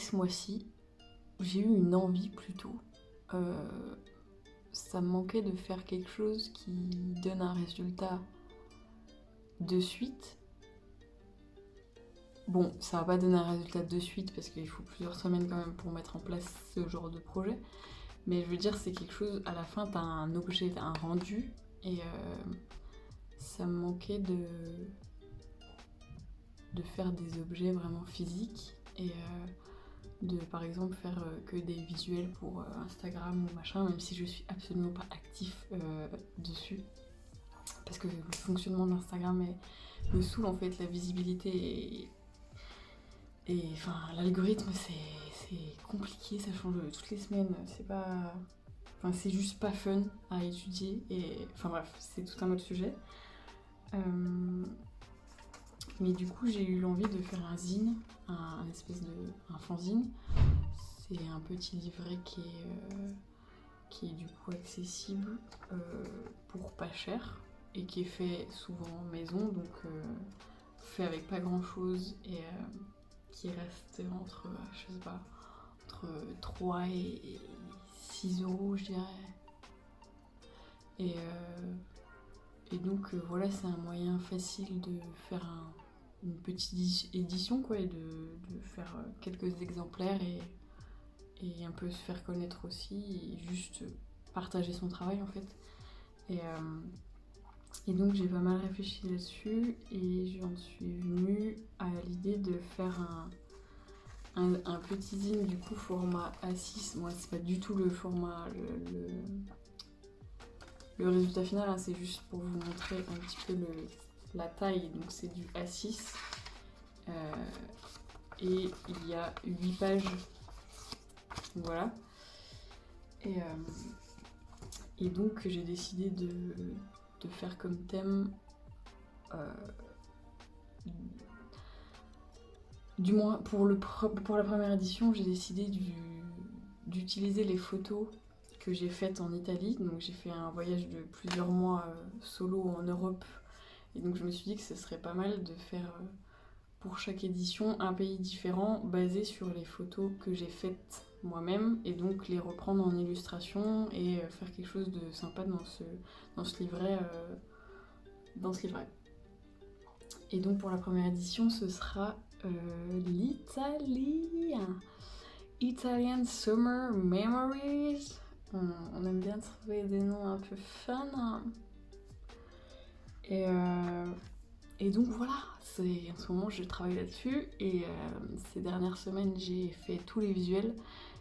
ce mois-ci, j'ai eu une envie plutôt. Ça me manquait de faire quelque chose qui donne un résultat de suite. Bon, ça va pas donner un résultat de suite parce qu'il faut plusieurs semaines quand même pour mettre en place ce genre de projet. Mais je veux dire, c'est quelque chose, à la fin, t'as un objet, t'as un rendu. Et ça me manquait de faire des objets vraiment physiques. Et de, par exemple, faire que des visuels pour Instagram ou machin, même si je suis absolument pas actif dessus. Parce que le fonctionnement d'Instagram me saoule en fait, la visibilité et enfin l'algorithme c'est compliqué, ça change toutes les semaines, c'est pas. Enfin c'est juste pas fun à étudier et. Enfin bref, c'est tout un autre sujet. Mais du coup j'ai eu l'envie de faire un zine, un espèce de. Un fanzine. C'est un petit livret qui est du coup accessible pour pas cher et qui est fait souvent maison, donc fait avec pas grand chose et qui reste entre, je sais pas, entre 3 et 6 euros, je dirais. Et donc voilà, c'est un moyen facile de faire une petite édition, quoi, et de faire quelques exemplaires et un peu se faire connaître aussi, et juste partager son travail en fait. Et donc j'ai pas mal réfléchi là-dessus et j'en suis venue à l'idée de faire un petit zine du coup format A6. Moi c'est pas du tout le format, le résultat final, hein, c'est juste pour vous montrer un petit peu la taille. Donc c'est du A6 et il y a 8 pages. Voilà. Et donc j'ai décidé de faire comme thème, du moins pour la première édition, j'ai décidé d'utiliser les photos que j'ai faites en Italie. Donc j'ai fait un voyage de plusieurs mois solo en Europe et donc je me suis dit que ce serait pas mal de faire pour chaque édition un pays différent basé sur les photos que j'ai faites moi-même et donc les reprendre en illustration et faire quelque chose de sympa dans ce livret. Et donc pour la première édition, ce sera l'Italie. Italian Summer Memories. On aime bien trouver des noms un peu fun. Et donc voilà, en ce moment je travaille là-dessus et ces dernières semaines j'ai fait tous les visuels,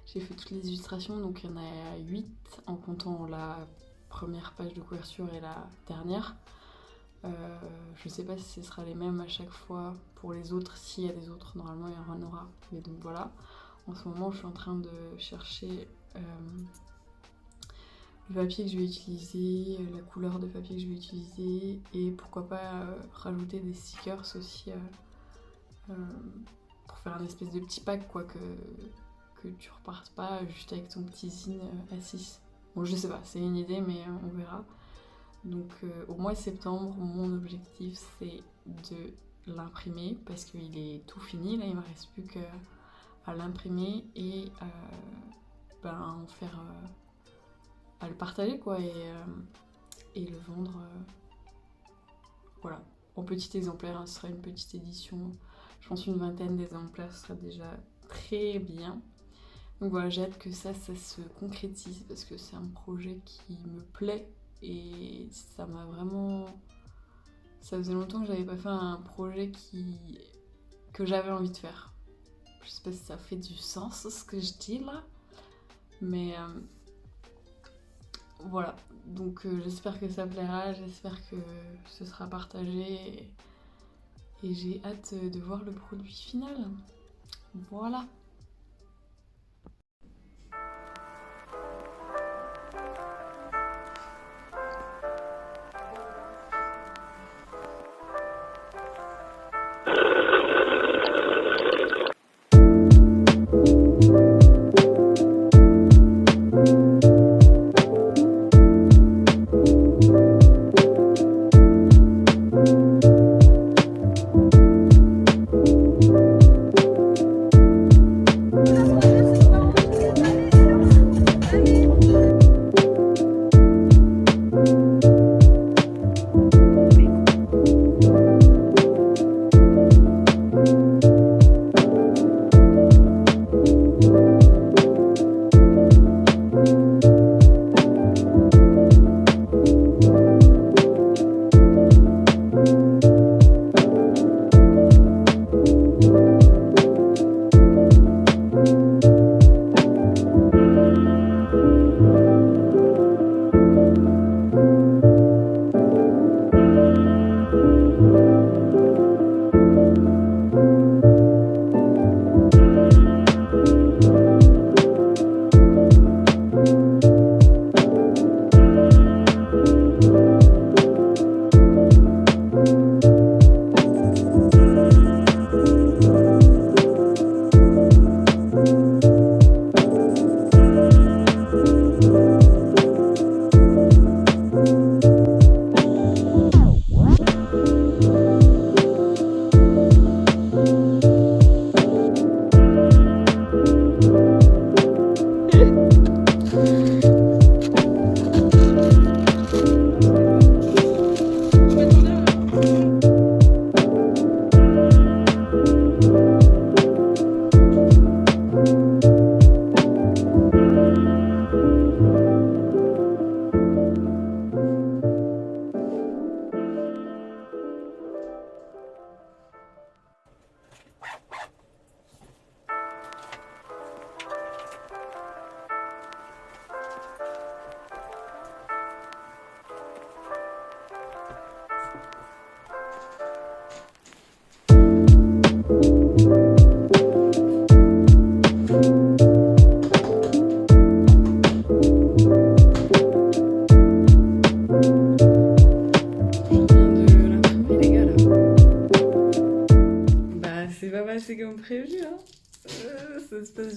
j'ai fait toutes les illustrations, donc il y en a 8 en comptant la première page de couverture et la dernière. Je sais pas si ce sera les mêmes à chaque fois pour les autres, s'il y a des autres, normalement il y en aura. Mais donc voilà, en ce moment je suis en train de chercher le papier que je vais utiliser, la couleur de papier que je vais utiliser et pourquoi pas rajouter des stickers aussi pour faire un espèce de petit pack, quoi, que tu repartes pas juste avec ton petit zine A6. Bon, je sais pas, c'est une idée mais on verra. Donc au mois de septembre, mon objectif c'est de l'imprimer parce qu'il est tout fini, là il me reste plus qu'à l'imprimer et en faire... à le partager, quoi, et le vendre voilà, en petit exemplaire, hein, ce sera une petite édition, je pense une 20aine d'exemplaires, ce sera déjà très bien. Donc voilà, j'ai hâte que ça se concrétise parce que c'est un projet qui me plaît et ça m'a vraiment... Ça faisait longtemps que j'avais pas fait un projet que j'avais envie de faire. Je sais pas si ça fait du sens ce que je dis là, mais voilà, donc j'espère que ça plaira, j'espère que ce sera partagé et j'ai hâte de voir le produit final. Voilà.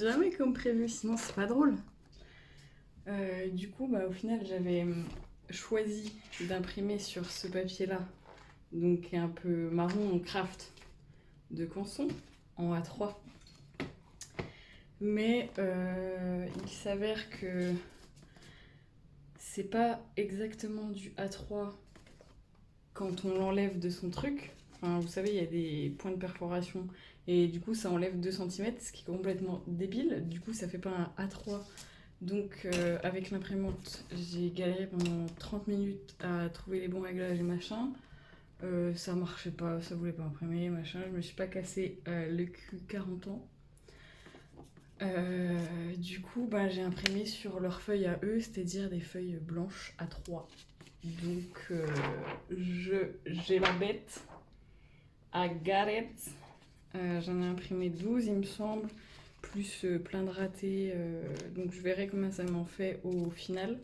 jamais comme prévu, sinon c'est pas drôle. Du coup, au final, j'avais choisi d'imprimer sur ce papier-là, donc qui est un peu marron en craft de Canson, en A3. Mais il s'avère que c'est pas exactement du A3 quand on l'enlève de son truc. Enfin, vous savez, il y a des points de perforation et du coup ça enlève 2 cm, ce qui est complètement débile. Du coup ça fait pas un A3. Donc avec l'imprimante, j'ai galéré pendant 30 minutes à trouver les bons réglages et machin. Ça marchait pas, ça voulait pas imprimer, machin. Je me suis pas cassé le cul 40 ans. Du coup, j'ai imprimé sur leurs feuilles à eux, c'est-à-dire des feuilles blanches A3. Donc, j'ai la bête. I got it. J'en ai imprimé 12, il me semble, plus plein de ratés. Donc, je verrai combien ça m'en fait au final.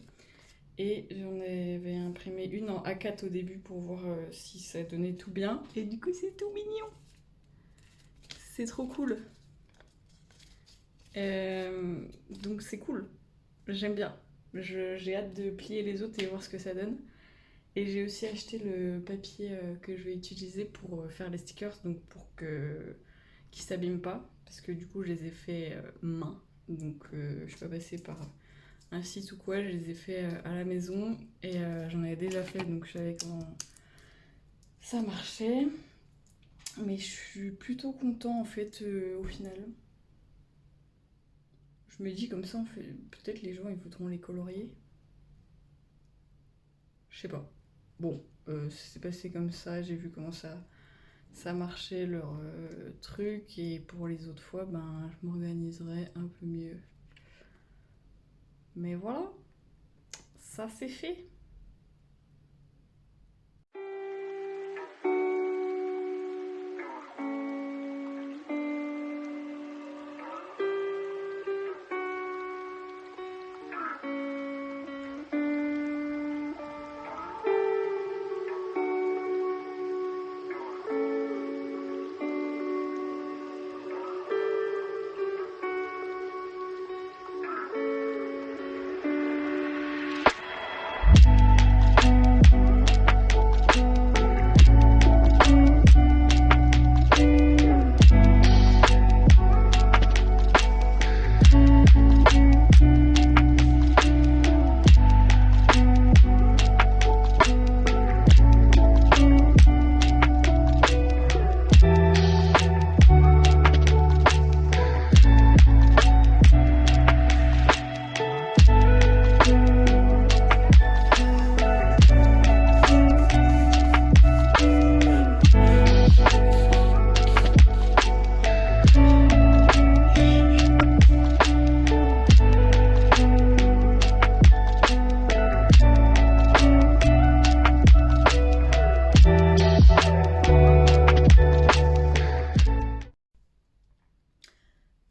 Et j'en avais imprimé une en A4 au début pour voir si ça donnait tout bien. Et du coup, c'est tout mignon. C'est trop cool. Donc c'est cool, j'aime bien. J'ai hâte de plier les autres et voir ce que ça donne. Et j'ai aussi acheté le papier que je vais utiliser pour faire les stickers, donc pour qu'ils s'abîment pas, parce que du coup je les ai fait main, donc je suis pas passée par un site ou quoi, je les ai fait à la maison et j'en avais déjà fait, donc je savais comment ça marchait. Mais je suis plutôt content en fait au final. Je me dis comme ça, peut-être les gens ils voudront les colorier. Je sais pas. Bon, c'est passé comme ça, j'ai vu comment ça marchait leur truc et pour les autres fois, je m'organiserai un peu mieux. Mais voilà, ça c'est fait.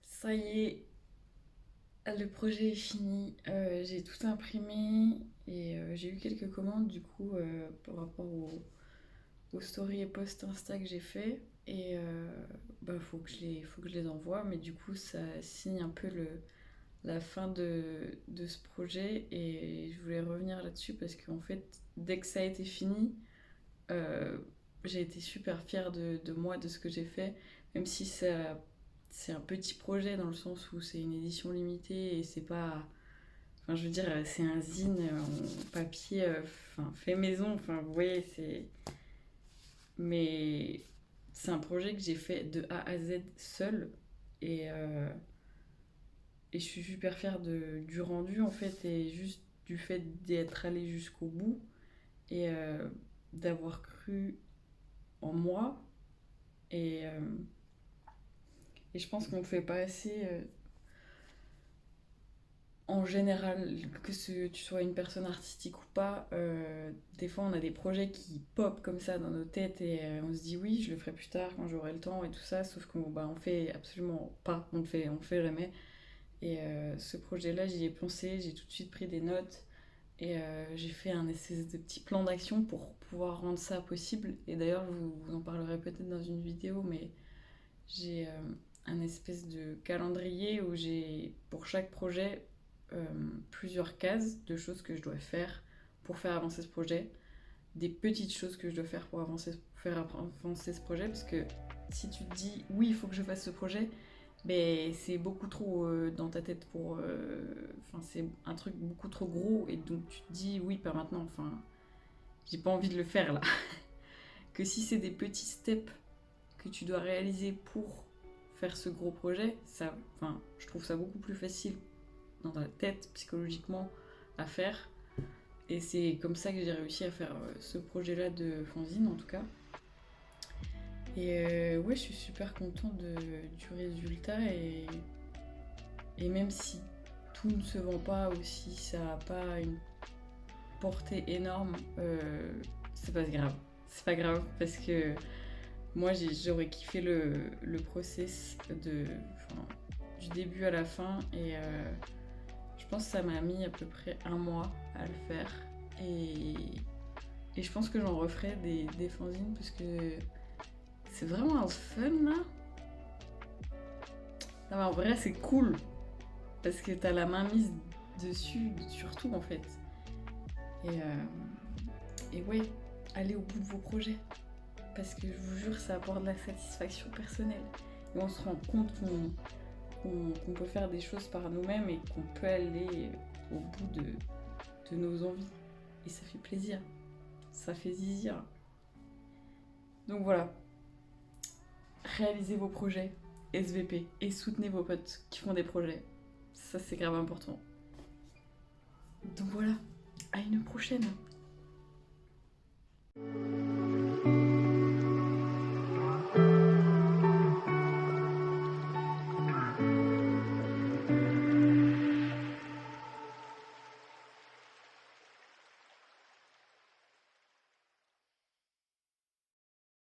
Ça y est, le projet est fini. J'ai tout imprimé et j'ai eu quelques commandes du coup par rapport aux stories et posts Insta que j'ai fait. Et faut que je les envoie, mais du coup ça signe un peu la fin de ce projet et je voulais revenir là-dessus parce qu'en fait, dès que ça a été fini, euh, j'ai été super fière de moi, de ce que j'ai fait, même si c'est un petit projet dans le sens où c'est une édition limitée et c'est pas. Enfin, je veux dire, c'est un zine en papier, fait maison, enfin, vous voyez, c'est. Mais c'est un projet que j'ai fait de A à Z seul et, euh, et je suis super fière du rendu en fait et juste du fait d'être allée jusqu'au bout et d'avoir cru en moi et, euh, et je pense qu'on ne le fait pas assez en général, tu sois une personne artistique ou pas, des fois on a des projets qui pop comme ça dans nos têtes et on se dit oui je le ferai plus tard quand j'aurai le temps et tout ça, sauf qu'on on fait absolument pas, on le fait jamais. Et ce projet-là, j'y ai pensé, j'ai tout de suite pris des notes et j'ai fait un espèce de petit plan d'action pour pouvoir rendre ça possible. Et d'ailleurs, je vous en parlerai peut-être dans une vidéo, mais j'ai un espèce de calendrier où j'ai pour chaque projet plusieurs cases de choses que je dois faire pour faire avancer ce projet, des petites choses que je dois faire pour faire avancer ce projet, parce que si tu te dis oui, il faut que je fasse ce projet, mais c'est beaucoup trop dans ta tête pour. Enfin, c'est un truc beaucoup trop gros, et donc tu te dis oui, pas maintenant, enfin, j'ai pas envie de le faire là. Que si c'est des petits steps que tu dois réaliser pour faire ce gros projet, ça, enfin, je trouve ça beaucoup plus facile dans ta tête, psychologiquement, à faire. Et c'est comme ça que j'ai réussi à faire ce projet-là de fanzine, en tout cas. Et ouais, je suis super contente du résultat. Et même si tout ne se vend pas, ou si ça n'a pas une portée énorme, c'est pas grave. C'est pas grave, parce que moi, j'aurais kiffé le process du début à la fin. Et je pense que ça m'a mis à peu près 1 mois à le faire. Et je pense que j'en referai des fanzines, parce que c'est vraiment un fun là. Non, mais en vrai, c'est cool. Parce que t'as la main mise dessus, surtout en fait. Et ouais, allez au bout de vos projets. Parce que je vous jure, ça apporte de la satisfaction personnelle. Et on se rend compte qu'on peut faire des choses par nous-mêmes et qu'on peut aller au bout de nos envies. Et ça fait plaisir. Ça fait zizir. Donc voilà. Réalisez vos projets SVP et soutenez vos potes qui font des projets. Ça, c'est grave important. Donc voilà. À une prochaine.